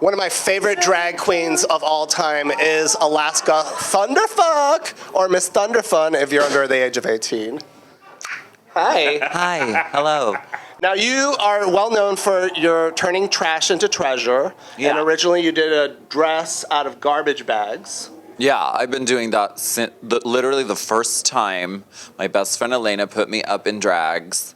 One of my favorite drag queens of all time is Alaska Thunderfun, or Miss Thunderfun if you're under the age of 18. Hi. Hi. Hello. Now, you are well known for your turning trash into treasure. Yeah. And originally you did a dress out of garbage bags. Yeah, I've been doing that since literally the first time my best friend Elena put me up in drags.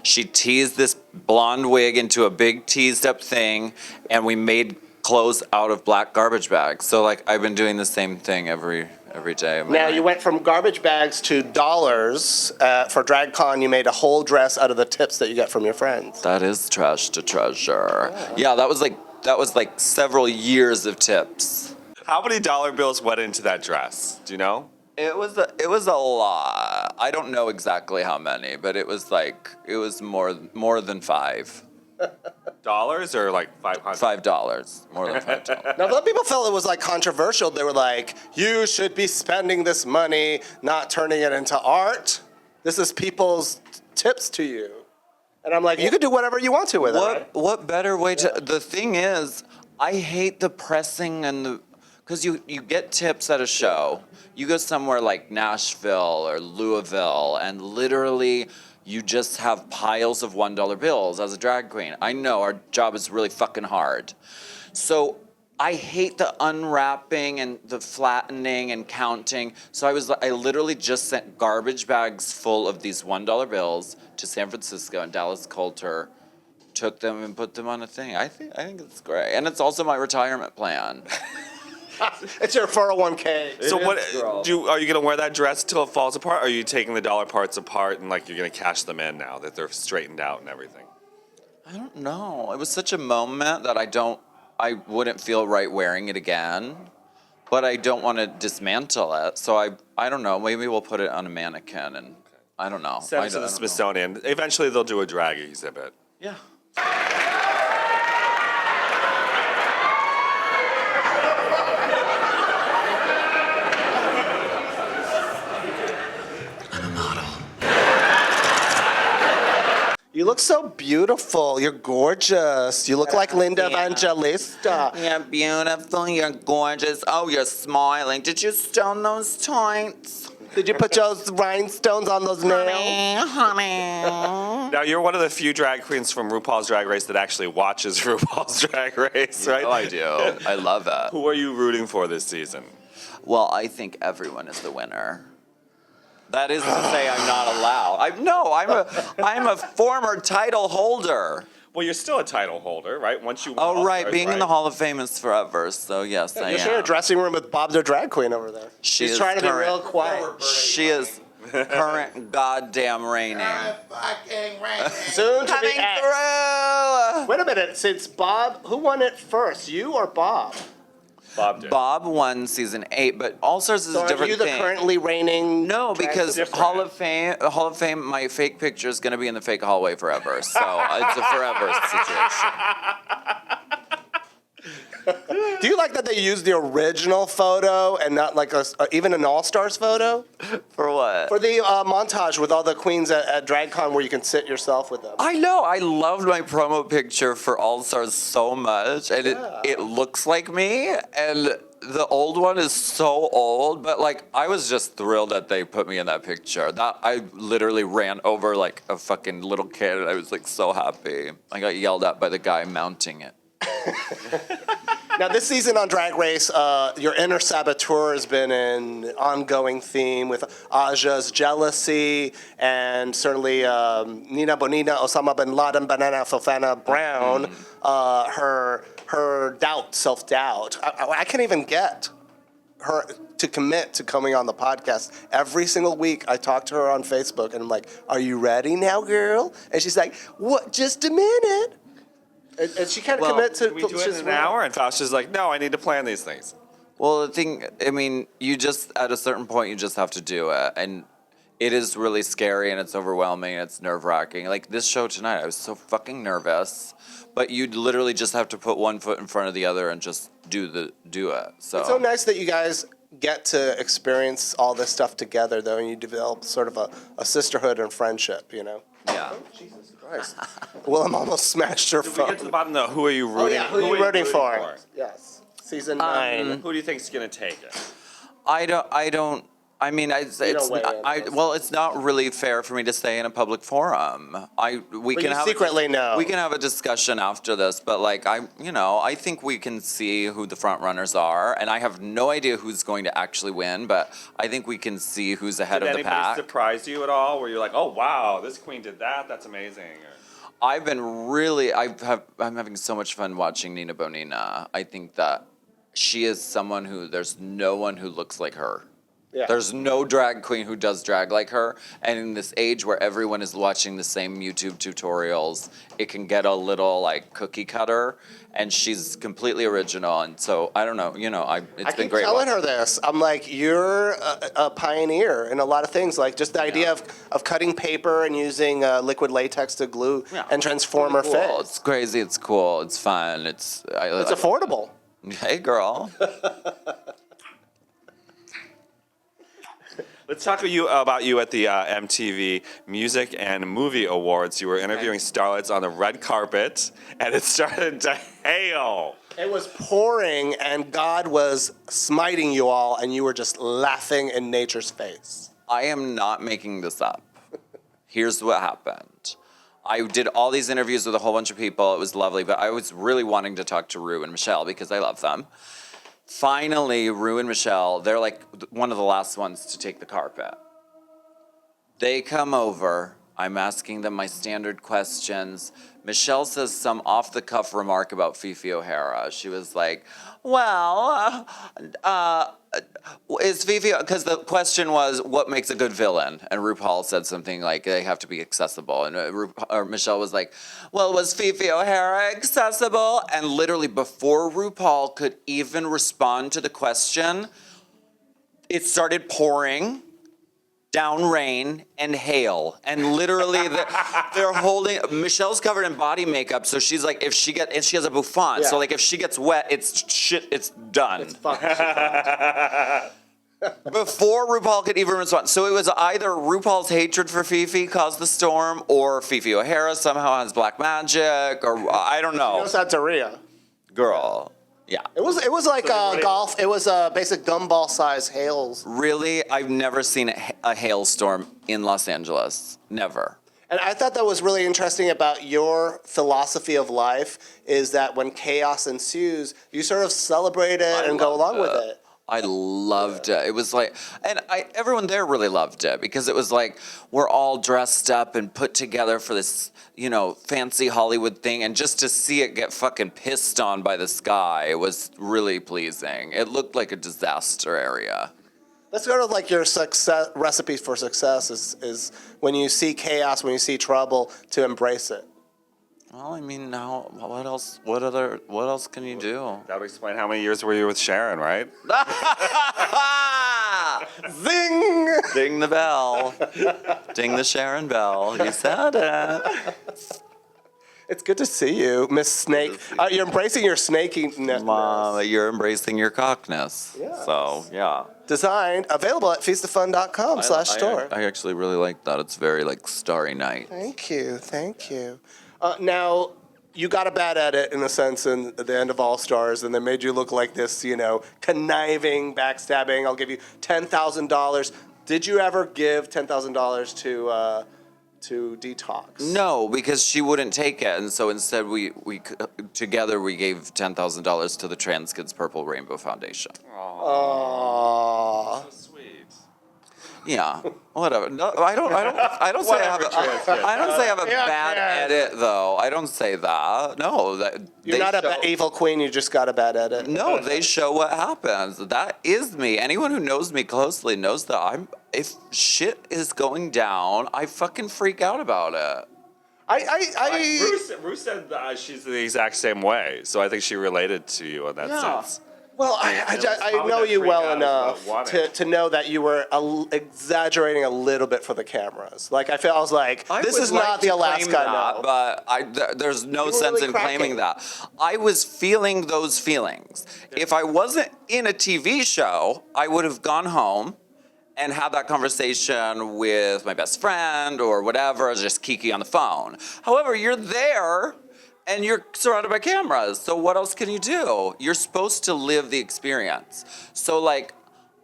She teased this blonde wig into a big teased up thing, and we made clothes out of black garbage bags. So like I've been doing the same thing every day. Now, you went from garbage bags to dollars. For DragCon, you made a whole dress out of the tips that you get from your friends. That is trash to treasure. Yeah, that was like several years of tips. How many dollar bills went into that dress? Do you know? It was a lot. I don't know exactly how many, but it was more than $5. Dollars or like $500? $5. More than $5. Now, a lot of people felt it was like controversial. They were like, you should be spending this money, not turning it into art. This is people's tips to you. And I'm like, you can do whatever you want to with it. Right? What better way to... The thing is, I hate the pressing and the... Because you get tips at a show. You go somewhere like Nashville or Louisville, and literally you just have piles of $1 bills as a drag queen. I know, our job is really fucking hard. So I hate the unwrapping and the flattening and counting. So I literally just sent garbage bags full of these $1 bills to San Francisco and Dallas Coulter, took them and put them on a thing. I think it's great. And it's also my retirement plan. It's your 401k. So are you gonna wear that dress till it falls apart? Or are you taking the dollar parts apart and like you're gonna cash them in now that they're straightened out and everything? I don't know. It was such a moment that I wouldn't feel right wearing it again, but I don't want to dismantle it. So I don't know. Maybe we'll put it on a mannequin and I don't know. Send it to the Smithsonian. Eventually they'll do a drag exhibit. Yeah. You look so beautiful. You're gorgeous. You look like Linda Evangelista. You're beautiful. You're gorgeous. Oh, you're smiling. Did you stone those tights? Did you put those rhinestones on those nails? Honey. Now, you're one of the few drag queens from RuPaul's Drag Race that actually watches RuPaul's Drag Race, right? Oh, I do. I love it. Who are you rooting for this season? Well, I think everyone is the winner. That isn't to say I'm not allowed. I'm a former title holder. Well, you're still a title holder, right? Once you win Oh, right. All-Stars, Being in the Hall of Fame is forever. So, yes, I am. You're in a dressing room with Bob the drag queen over there. She's trying to be real quiet. She is current goddamn reigning. Soon to Coming be ex. through. Wait a minute. Since Bob, who won it first, you or Bob? Bob did. Bob won season 8, but All Stars is So a different are you the thing. currently reigning? No, because Different. Hall of Fame, my fake picture is going to be in the fake hallway forever. So it's a forever situation. Do you like that they used the original photo and not like even an All-Stars photo? For what? For the montage with all the queens at DragCon where you can sit yourself with them. I know. I loved my promo picture for All Stars so much, and it looks like me. And the old one is so old, but like I was just thrilled that they put me in that picture. That I literally ran over like a fucking little kid, and I was like so happy. I got yelled at by the guy mounting it. Now, this season on Drag Race, your inner saboteur has been an ongoing theme with Aja's jealousy and certainly Nina Bonina, Osama bin Laden, Banana Fofana Brown, her doubt, self-doubt. I can't even get her to commit to coming on the podcast. Every single week, I talk to her on Facebook, and I'm like, are you ready now, girl? And she's like, what, just a minute? And she can't commit to... We do it in an hour, and Faustia's like, no, I need to plan these things. Well, the thing, I mean, you just, at a certain point, you just have to do it. And it is really scary, and it's overwhelming, and it's nerve-wracking. Like, this show tonight, I was so fucking nervous. But you literally just have to put one foot in front of the other and just do it. So It's so nice that you guys get to experience all this stuff together, though, and you develop sort of a sisterhood and friendship, you know? Yeah. Jesus Christ. Christ. Willem almost smashed her Did we phone. get to the bottom though? Who are you rooting? Who are you rooting for? Yes. Season 9. Who do you think's gonna take it? I don't. I mean, don't weigh in. well, it's not really fair for me to say in a public forum. We But can you have secretly know. We can have a discussion after this, but like I think we can see who the front runners are, and I have no idea who's going to actually win, but I think we can see who's ahead Did of the anybody pack. surprise you at all? Where you're like, oh wow, this queen did that. That's amazing. Or, I'm having so much fun watching Nina Bonina. I think that she is someone who there's no one who looks like her. Yeah. There's no drag queen who does drag like her. And in this age where everyone is watching the same YouTube tutorials, it can get a little like cookie cutter. And she's completely original. And so I don't know, it's been great. I keep telling watching. her this. I'm like, you're a pioneer in a lot of things. Like just the idea of cutting paper and using liquid latex to glue and transform her Cool. face. It's crazy. It's cool. It's fun. It's affordable. Hey, girl. let's talk about you at the MTV Music and Movie Awards. You were interviewing starlets on the red carpet, and it started to hail. It was pouring, and God was smiting you all, and you were just laughing in nature's face. I am not making this up. Here's what happened. I did all these interviews with a whole bunch of people. It was lovely, but I was really wanting to talk to Rue and Michelle because I love them. Finally, Rue and Michelle, they're like one of the last ones to take the carpet. They come over. I'm asking them my standard questions. Michelle says some off-the-cuff remark about Fifi O'Hara. She was like, well, is Fifi, because the question was, what makes a good villain? And RuPaul said something like, they have to be accessible. And Michelle was like, well, was Fifi O'Hara accessible? And literally before RuPaul could even respond to the question, it started pouring down rain and hail, and literally they're holding. Michelle's covered in body makeup, so she's like, and she has a bouffant, so like if she gets wet, it's shit. It's done. It's fun. Before RuPaul could even respond, so it was either RuPaul's hatred for Fifi caused the storm, or Fifi O'Hara somehow has black magic, or I don't know. It was Santeria. Girl, yeah. It was like golf. It was basic gumball size hails. Really, I've never seen a hailstorm in Los Angeles. Never. And I thought that was really interesting about your philosophy of life is that when chaos ensues, you sort of celebrate it and go along with it. I loved it. It was like, and everyone there really loved it because it was like we're all dressed up and put together for this, fancy Hollywood thing, and just to see it get fucking pissed on by the sky was really pleasing. It looked like a disaster area. That's sort of like your success recipe for success is when you see chaos, when you see trouble, to embrace it. Well, I mean, now what else? What else can you do? That would explain how many years were you with Sharon, right? Zing! Ding the bell. Ding the Sharon bell. You said it. It's good to see you, Miss Snake. You're embracing your snakiness. Mom, you're embracing your cockness. Yes. So, yeah. Designed, available at feastoffun.com/store. I actually really like that. It's very like Starry Night. Thank you. Now, you got a bad edit in a sense at the end of All Stars, and they made you look like this, conniving, backstabbing. I'll give you $10,000. Did you ever give $10,000 to Detox? No, because she wouldn't take it, and so instead we together we gave $10,000 to the Trans Kids Purple Rainbow Foundation. Aww. So sweet. Yeah, whatever. No, I don't say I have a bad edit though. I don't say that. No, You're not an evil queen. You just got a bad edit. No, they show what happens. That is me. Anyone who knows me closely knows that if shit is going down, I fucking freak out about it. Ruth said that she's the exact same way, so I think she related to you in that sense. Well, I know you well enough to know that you were exaggerating a little bit for the cameras. Like I was like, this is not the Alaska now. But there's no sense in claiming that. I was feeling those feelings. If I wasn't in a TV show, I would have gone home and have that conversation with my best friend or whatever, just Kiki on the phone. However, you're there and you're surrounded by cameras. So what else can you do? You're supposed to live the experience. So like,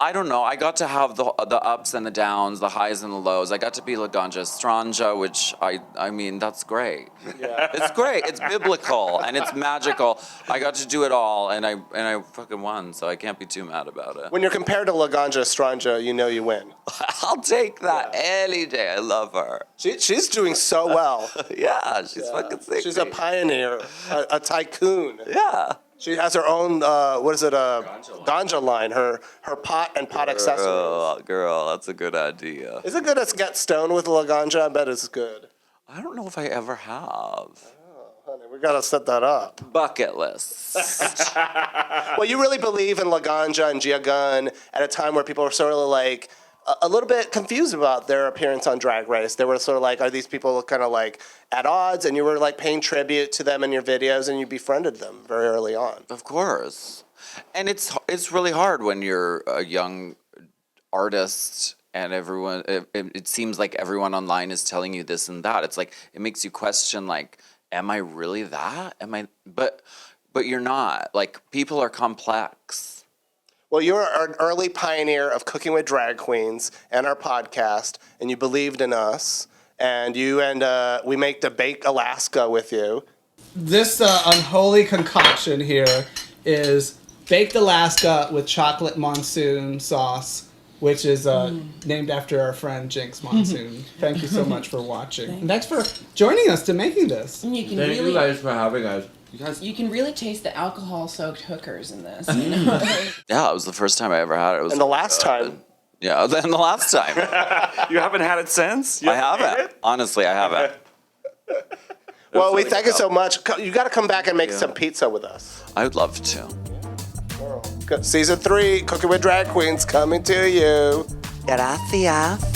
I don't know. I got to have the ups and the downs, the highs and the lows. I got to be La Ganja Stranja, which I mean, that's great. Yeah. It's great. It's biblical and it's magical. I got to do it all, and I fucking won. So I can't be too mad about it. When you're compared to La Ganja Stranja, you know you win. I'll take that any day. I love her. She's doing so well. Yeah, she's fucking sick. She's a pioneer, a tycoon. Yeah. She has her own, ganja line, her pot and pot accessories. Girl, that's a good idea. Is it good to get stoned with La Ganja? I bet it's good. I don't know if I ever have. Honey, we gotta set that up. Bucket list. Well, you really believe in La Ganja and Gia Gunn at a time where people were sort of like a little bit confused about their appearance on Drag Race. They were sort of like, are these people kind of like at odds? And you were like paying tribute to them in your videos, and you befriended them very early on. Of course. And it's really hard when you're a young artist and everyone, it seems like everyone online is telling you this and that. It's like, it makes you question, like, am I really that? But you're not. Like, people are complex. Well, you were an early pioneer of Cooking with Drag Queens and our podcast, and you believed in us. And we make the Bake Alaska with you. This unholy concoction here is baked Alaska with chocolate monsoon sauce, which is named after our friend Jinx Monsoon. Thank you so much for watching. And thanks for joining us to making this. And you can Thank you guys for having us. You can really taste the alcohol-soaked hookers in this. Yeah, it was the first time I ever had it. It was And the last time. Yeah, then the last time. You haven't had it since? I haven't. Honestly, I haven't. Well, we thank you so much. You got to come back and make some pizza with us. I would love to. Season 3, Cooking with Drag Queens, coming to you. Gracias.